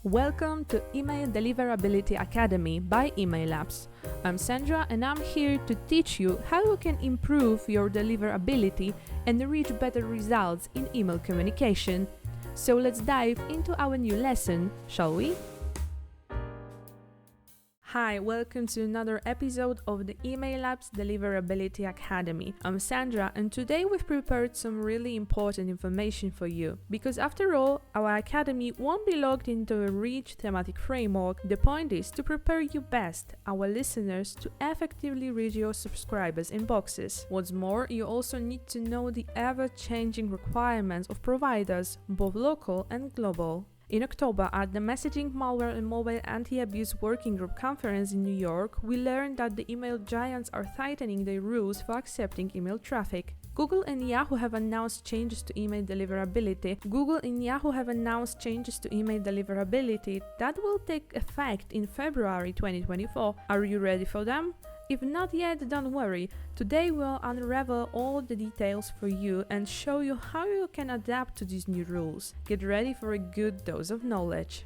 Welcome to Email Deliverability Academy by Email Labs. I'm Sandra and I'm here to teach you how you can improve your deliverability and reach better results in email communication. So let's dive into our new lesson, shall we? Hi, welcome to another episode of the Email Labs Deliverability Academy. I'm Sandra and today we've prepared some really important information for you. Because after all, our academy won't be locked into a rich thematic framework. The point is to prepare you best, our listeners, to effectively reach your subscribers' inboxes. What's more, you also need to know the ever-changing requirements of providers, both local and global. In October, at the Messaging, Malware and Mobile Anti-Abuse Working Group Conference in New York, we learned that the email giants are tightening their rules for accepting email traffic. Google and Yahoo have announced changes to email deliverability. That will take effect in February 2024. Are you ready for them? If not yet, don't worry. Today we'll unravel all the details for you and show you how you can adapt to these new rules. Get ready for a good dose of knowledge.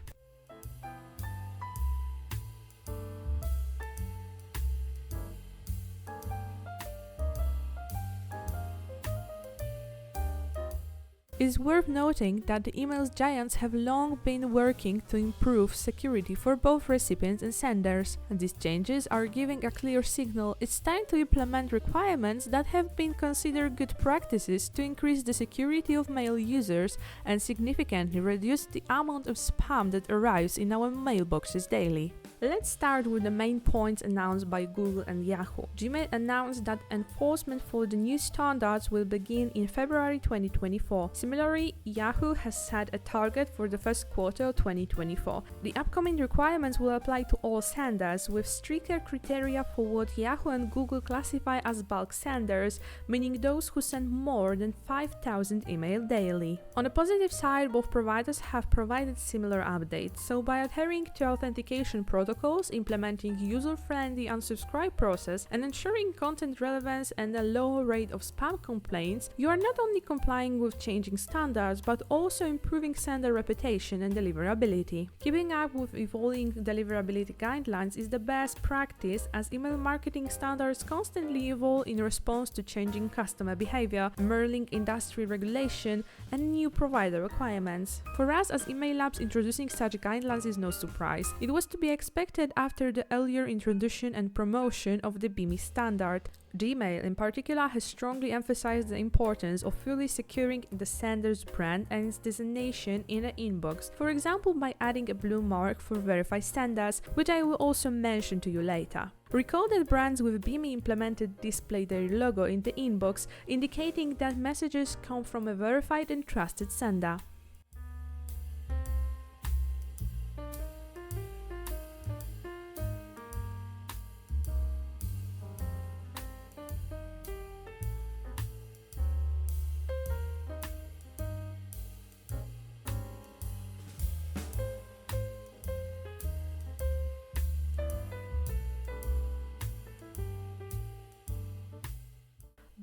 It's worth noting that the email giants have long been working to improve security for both recipients and senders. And these changes are giving a clear signal it's time to implement requirements that have been considered good practices to increase the security of mail users and significantly reduce the amount of spam that arrives in our mailboxes daily. Let's start with the main points announced by Google and Yahoo. Gmail announced that enforcement for the new standards will begin in February 2024. Similarly, Yahoo has set a target for the first quarter of 2024. The upcoming requirements will apply to all senders, with stricter criteria for what Yahoo and Google classify as bulk senders, meaning those who send more than 5,000 emails daily. On the positive side, both providers have provided similar updates, so by adhering to authentication protocols, implementing user-friendly unsubscribe process, and ensuring content relevance and a low rate of spam complaints, you are not only complying with changing standards, but also improving sender reputation and deliverability. Keeping up with evolving deliverability guidelines is the best practice, as email marketing standards constantly evolve in response to changing customer behavior, emerging industry regulation, and new provider requirements. For us as Email Labs, introducing such guidelines is no surprise. It was to be expected after the earlier introduction and promotion of the BIMI standard. Gmail in particular has strongly emphasized the importance of fully securing the sender's brand and its designation in the inbox, for example by adding a blue mark for verified senders, which I will also mention to you later. Recall that brands with BIMI implemented display their logo in the inbox, indicating that messages come from a verified and trusted sender.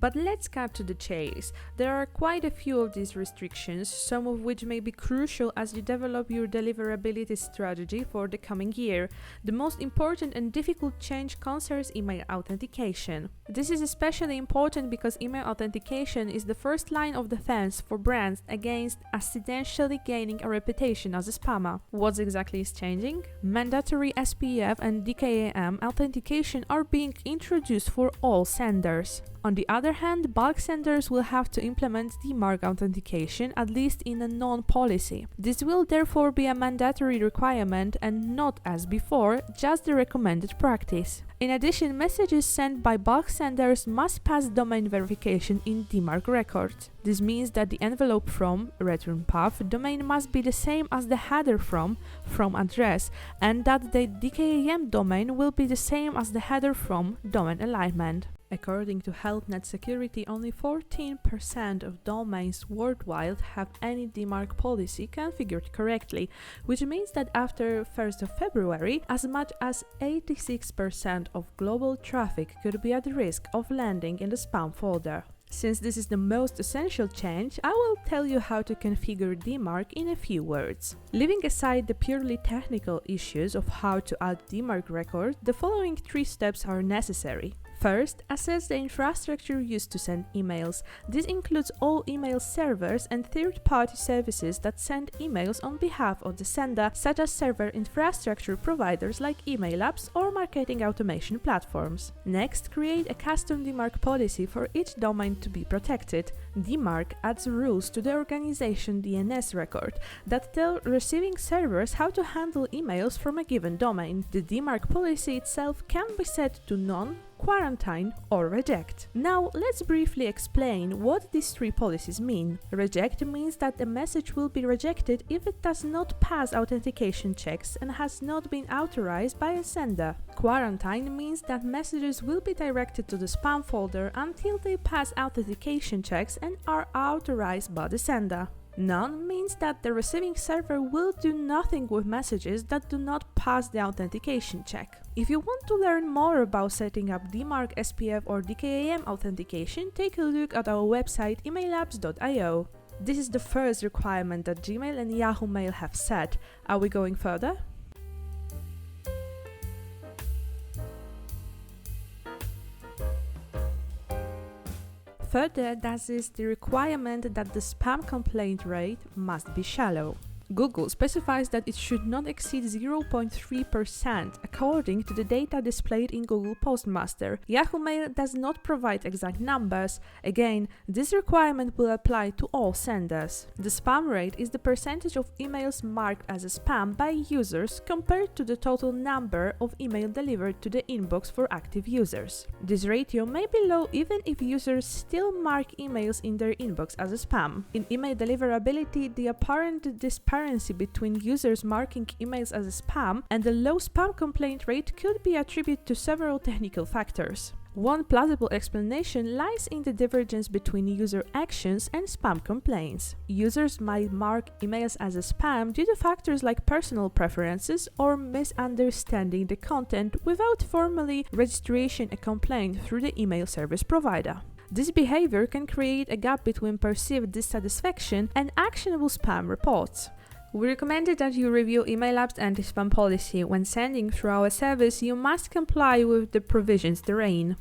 But let's cut to the chase. There are quite a few of these restrictions, some of which may be crucial as you develop your deliverability strategy for the coming year. The most important and difficult change concerns email authentication. This is especially important because email authentication is the first line of defense for brands against accidentally gaining a reputation as a spammer. What exactly is changing? Mandatory SPF and DKIM authentication are being introduced for all senders. On the other hand, bulk senders will have to implement DMARC authentication, at least in a known policy. This will therefore be a mandatory requirement and not, as before, just the recommended practice. In addition, messages sent by bulk senders must pass domain verification in DMARC records. This means that the envelope from, return path, domain must be the same as the header from address, and that the DKIM domain will be the same as the header from domain alignment. According to HealthNet Security, only 14% of domains worldwide have any DMARC policy configured correctly, which means that after 1st of February, as much as 86% of global traffic could be at risk of landing in the spam folder. Since this is the most essential change, I will tell you how to configure DMARC in a few words. Leaving aside the purely technical issues of how to add DMARC record, the following 3 steps are necessary. First, assess the infrastructure used to send emails. This includes all email servers and third-party services that send emails on behalf of the sender, such as server infrastructure providers like email apps or marketing automation platforms. Next, create a custom DMARC policy for each domain to be protected. DMARC adds rules to the organization DNS record that tell receiving servers how to handle emails from a given domain. The DMARC policy itself can be set to none, quarantine, or reject. Now, let's briefly explain what these 3 policies mean. Reject means that the message will be rejected if it does not pass authentication checks and has not been authorized by a sender. Quarantine means that messages will be directed to the spam folder until they pass authentication checks and are authorized by the sender. None means that the receiving server will do nothing with messages that do not pass the authentication check. If you want to learn more about setting up DMARC, SPF or DKIM authentication, take a look at our website emailapps.io. This is the first requirement that Gmail and Yahoo Mail have set. Are we going further? Further, that is the requirement that the spam complaint rate must be shallow. Google specifies that it should not exceed 0.3% according to the data displayed in Google Postmaster. Yahoo Mail does not provide exact numbers. Again, this requirement will apply to all senders. The spam rate is the percentage of emails marked as a spam by users compared to the total number of emails delivered to the inbox for active users. This ratio may be low even if users still mark emails in their inbox as a spam. In email deliverability, the apparent disparity between users marking emails as a spam and the low spam complaint rate could be attributed to several technical factors. One plausible explanation lies in the divergence between user actions and spam complaints. Users might mark emails as a spam due to factors like personal preferences or misunderstanding the content without formally registering a complaint through the email service provider. This behavior can create a gap between perceived dissatisfaction and actionable spam reports. We recommended that you review email apps anti-spam policy. When sending through our service, you must comply with the provisions therein.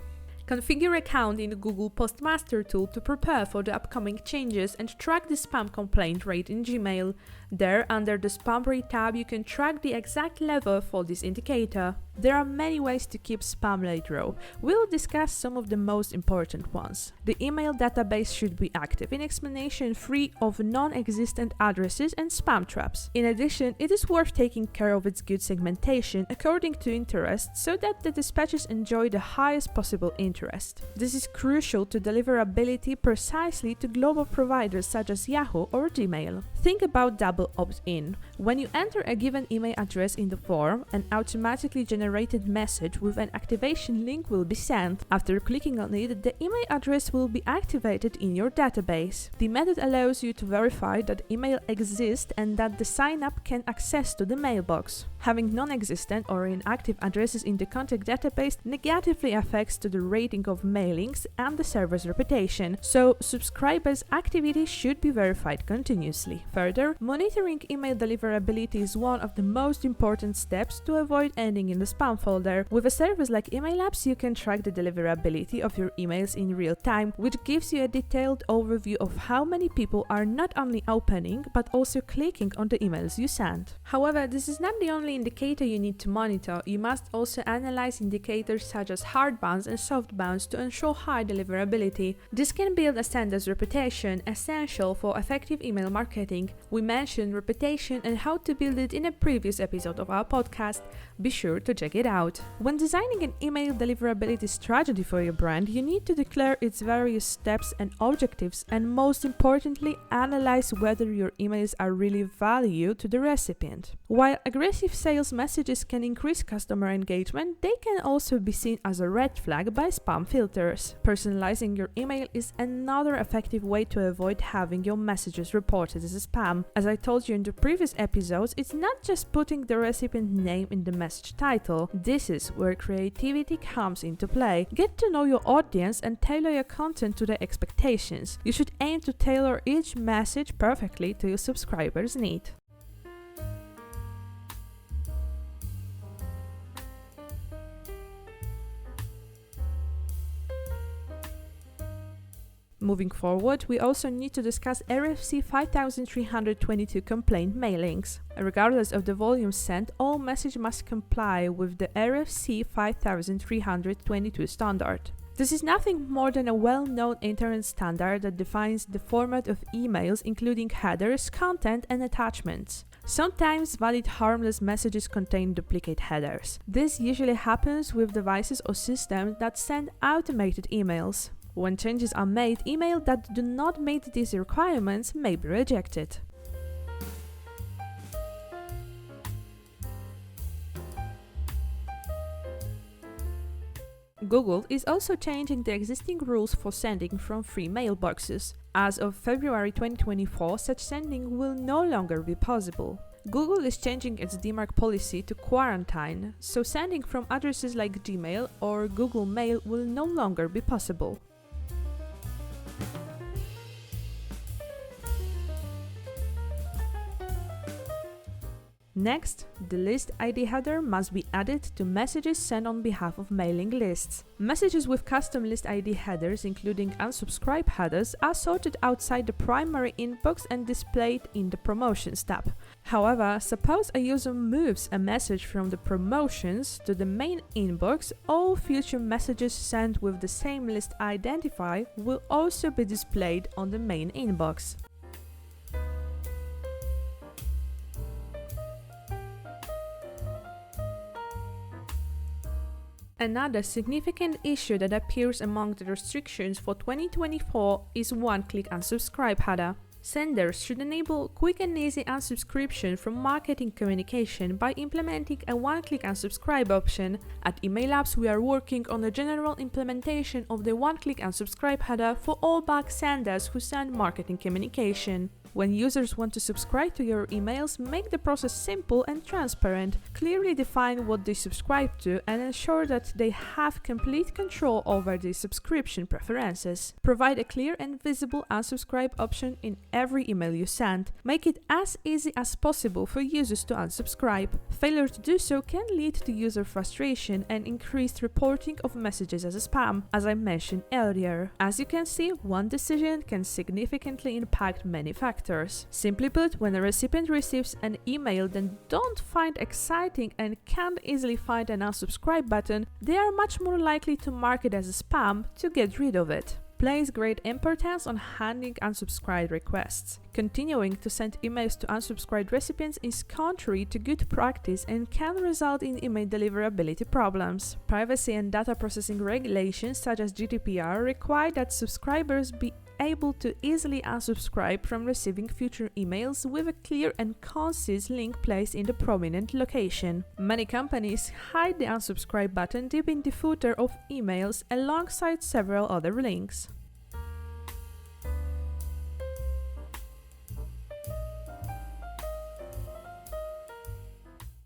Configure account in the Google Postmaster tool to prepare for the upcoming changes and track the spam complaint rate in Gmail. There, under the spam rate tab, you can track the exact level for this indicator. There are many ways to keep spam rate low. We'll discuss some of the most important ones. The email database should be active, in explanation free of non-existent addresses and spam traps. In addition, it is worth taking care of its good segmentation according to interest so that the dispatches enjoy the highest possible interest. This is crucial to deliverability precisely to global providers such as Yahoo or Gmail. Think about double opt-in. When you enter a given email address in the form, an automatically generated message with an activation link will be sent. After clicking on it, the email address will be activated in your database. The method allows you to verify that email exists and that the sign-up can access to the mailbox. Having non-existent or inactive addresses in the contact database negatively affects to the rating of mailings and the server's reputation, so subscribers' activity should be verified continuously. Further, monitoring email deliverability is one of the most important steps to avoid ending in the spam folder. With a service like Emailapps, you can track the deliverability of your emails in real time, which gives you a detailed overview of how many people are not only opening but also clicking on the emails you send. However, this is not the only indicator you need to monitor. You must also analyze indicators such as hard bounce and soft bounce to ensure high deliverability. This can build a sender's reputation, essential for effective email marketing. We mentioned reputation and how to build it in a previous episode of our podcast. Be sure to check it out. When designing an email deliverability strategy for your brand, you need to declare its various steps and objectives, and most importantly, analyze whether your emails are really value to the recipient. While aggressive sales messages can increase customer engagement, they can also be seen as a red flag by spam filters. Personalizing your email is another effective way to avoid having your messages reported as spam. As I told told you in the previous episodes, it's not just putting the recipient name in the message title. This is where creativity comes into play. Get to know your audience and tailor your content to their expectations. You should aim to tailor each message perfectly to your subscribers' need. Moving forward, we also need to discuss RFC 5322 complaint mailings. Regardless of the volume sent, all messages must comply with the RFC 5322 standard. This is nothing more than a well-known internet standard that defines the format of emails, including headers, content, and attachments. Sometimes valid harmless messages contain duplicate headers. This usually happens with devices or systems that send automated emails. When changes are made, emails that do not meet these requirements may be rejected. Google is also changing the existing rules for sending from free mailboxes. As of February 2024, such sending will no longer be possible. Google is changing its DMARC policy to quarantine, so sending from addresses like Gmail or Google Mail will no longer be possible. Next, the list ID header must be added to messages sent on behalf of mailing lists. Messages with custom list ID headers, including unsubscribe headers, are sorted outside the primary inbox and displayed in the Promotions tab. However, suppose a user moves a message from the Promotions to the main inbox, all future messages sent with the same list identifier will also be displayed on the main inbox. Another significant issue that appears among the restrictions for 2024 is one-click unsubscribe header. Senders should enable quick and easy unsubscription from marketing communication by implementing a one-click unsubscribe option. At Email Labs, we are working on a general implementation of the one-click unsubscribe header for all bulk senders who send marketing communication. When users want to subscribe to your emails, make the process simple and transparent. Clearly define what they subscribe to and ensure that they have complete control over their subscription preferences. Provide a clear and visible unsubscribe option in every email you send. Make it as easy as possible for users to unsubscribe. Failure to do so can lead to user frustration and increased reporting of messages as a spam, as I mentioned earlier. As you can see, one decision can significantly impact many factors. Simply put, when a recipient receives an email they don't find exciting and can't easily find an unsubscribe button, they are much more likely to mark it as a spam to get rid of it. Place great importance on handling unsubscribe requests. Continuing to send emails to unsubscribed recipients is contrary to good practice and can result in email deliverability problems. Privacy and data processing regulations such as GDPR require that subscribers be able to easily unsubscribe from receiving future emails with a clear and concise link placed in the prominent location. Many companies hide the unsubscribe button deep in the footer of emails alongside several other links.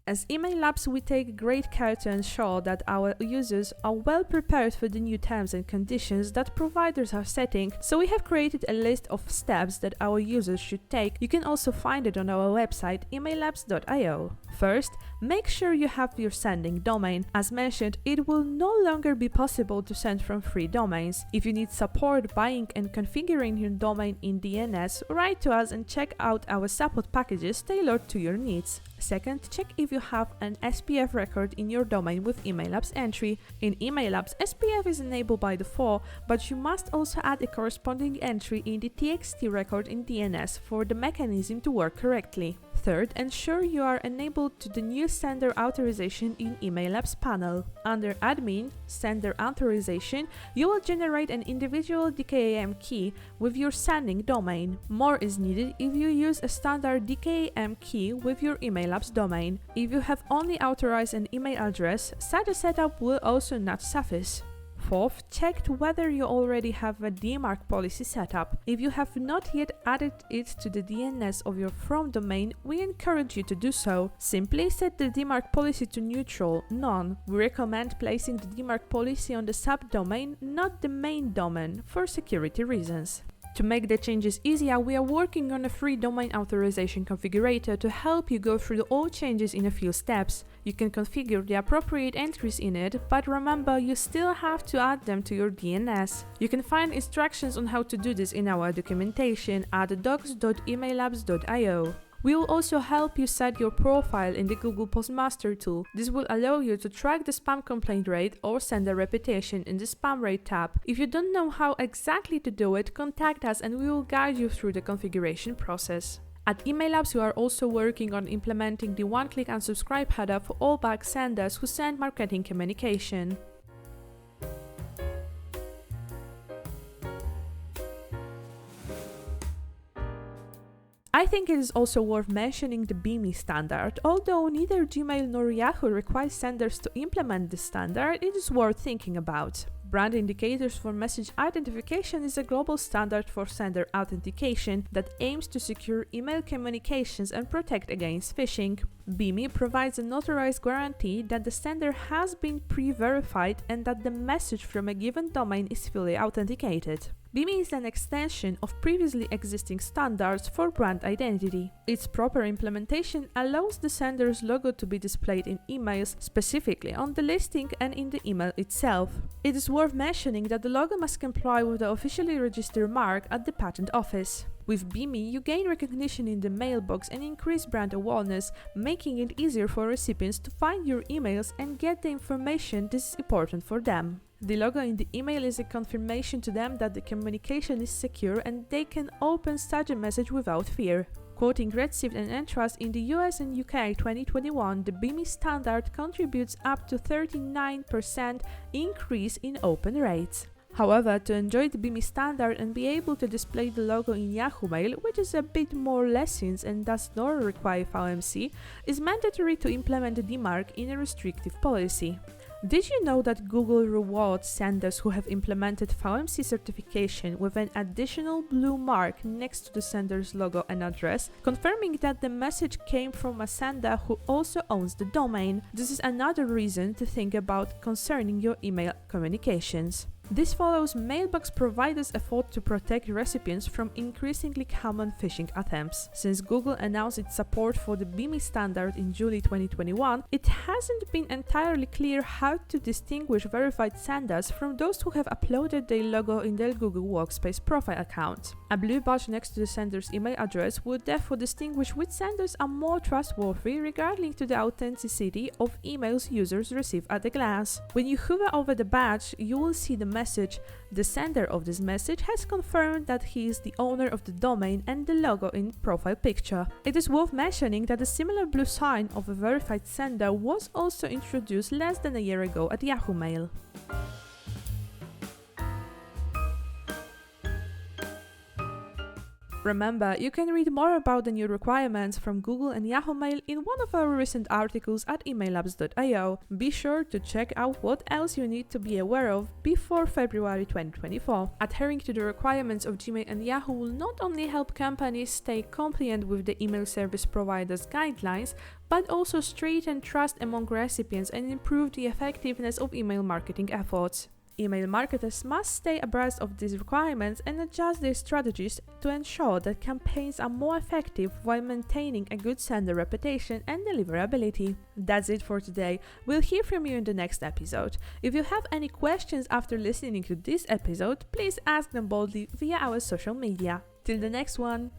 As Email Labs, we take great care to ensure that our users are well prepared for the new terms and conditions that providers are setting, so we have created a list of steps that our users should take. You can also find it on our website emaillabs.io. First, make sure you have your sending domain. As mentioned, it will no longer be possible to send from free domains. If you need support buying and configuring your domain in DNS, write to us and check out our support packages tailored to your needs. Second, check if you have an SPF record in your domain with Email Labs entry. In Email Labs, SPF is enabled by default, but you must also add a corresponding entry in the TXT record in DNS for the mechanism to work correctly. Third, ensure you are enabled to the new sender authorization in Email Labs panel. Under Admin, Sender Authorization, you will generate an individual DKIM key with your sending domain. More is needed if you use a standard DKIM key with your Email Labs domain. If you have only authorized an email address, such a setup will also not suffice. Fourth, check whether you already have a DMARC policy set up. If you have not yet added it to the DNS of your From domain, we encourage you to do so. Simply set the DMARC policy to neutral, none. We recommend placing the DMARC policy on the subdomain, not the main domain, for security reasons. To make the changes easier, we are working on a free domain authorization configurator to help you go through all changes in a few steps. You can configure the appropriate entries in it, but remember, you still have to add them to your DNS. You can find instructions on how to do this in our documentation at docs.emaillabs.io. We will also help you set your profile in the Google Postmaster tool. This will allow you to track the spam complaint rate or sender reputation in the spam rate tab. If you don't know how exactly to do it, contact us and we will guide you through the configuration process. At Email Labs, we are also working on implementing the one-click unsubscribe header for all bulk senders who send marketing communication. I think it is also worth mentioning the BIMI standard. Although neither Gmail nor Yahoo requires senders to implement this standard, it is worth thinking about. Brand Indicators for Message Identification is a global standard for sender authentication that aims to secure email communications and protect against phishing. BIMI provides a notarized guarantee that the sender has been pre-verified and that the message from a given domain is fully authenticated. BIMI is an extension of previously existing standards for brand identity. Its proper implementation allows the sender's logo to be displayed in emails, specifically on the listing and in the email itself. It is worth mentioning that the logo must comply with the officially registered mark at the Patent Office. With BIMI, you gain recognition in the mailbox and increase brand awareness, making it easier for recipients to find your emails and get the information this is important for them. The logo in the email is a confirmation to them that the communication is secure and they can open such a message without fear. Quoting Redsift and Entrust, in the US and UK 2021, the BIMI standard contributes up to 39% increase in open rates. However, to enjoy the BIMI standard and be able to display the logo in Yahoo Mail, which is a bit more lessons and does not require VMC, is mandatory to implement the DMARC in a restrictive policy. Did you know that Google rewards senders who have implemented VMC certification with an additional blue mark next to the sender's logo and address, confirming that the message came from a sender who also owns the domain? This is another reason to think about concerning your email communications. This follows mailbox providers' effort to protect recipients from increasingly common phishing attempts. Since Google announced its support for the BIMI standard in July 2021, it hasn't been entirely clear how to distinguish verified senders from those who have uploaded their logo in their Google Workspace profile account. A blue badge next to the sender's email address would therefore distinguish which senders are more trustworthy regarding to the authenticity of emails users receive at a glance. When you hover over the badge, you will see the message. The sender of this message has confirmed that he is the owner of the domain and the logo in profile picture. It is worth mentioning that a similar blue sign of a verified sender was also introduced less than a year ago at Yahoo Mail. Remember, you can read more about the new requirements from Google and Yahoo Mail in one of our recent articles at emaillabs.io. Be sure to check out what else you need to be aware of before February 2024. Adhering to the requirements of Gmail and Yahoo will not only help companies stay compliant with the email service providers' guidelines, but also strengthen trust among recipients and improve the effectiveness of email marketing efforts. Email marketers must stay abreast of these requirements and adjust their strategies to ensure that campaigns are more effective while maintaining a good sender reputation and deliverability. That's it for today. We'll hear from you in the next episode. If you have any questions after listening to this episode, please ask them boldly via our social media. Till the next one!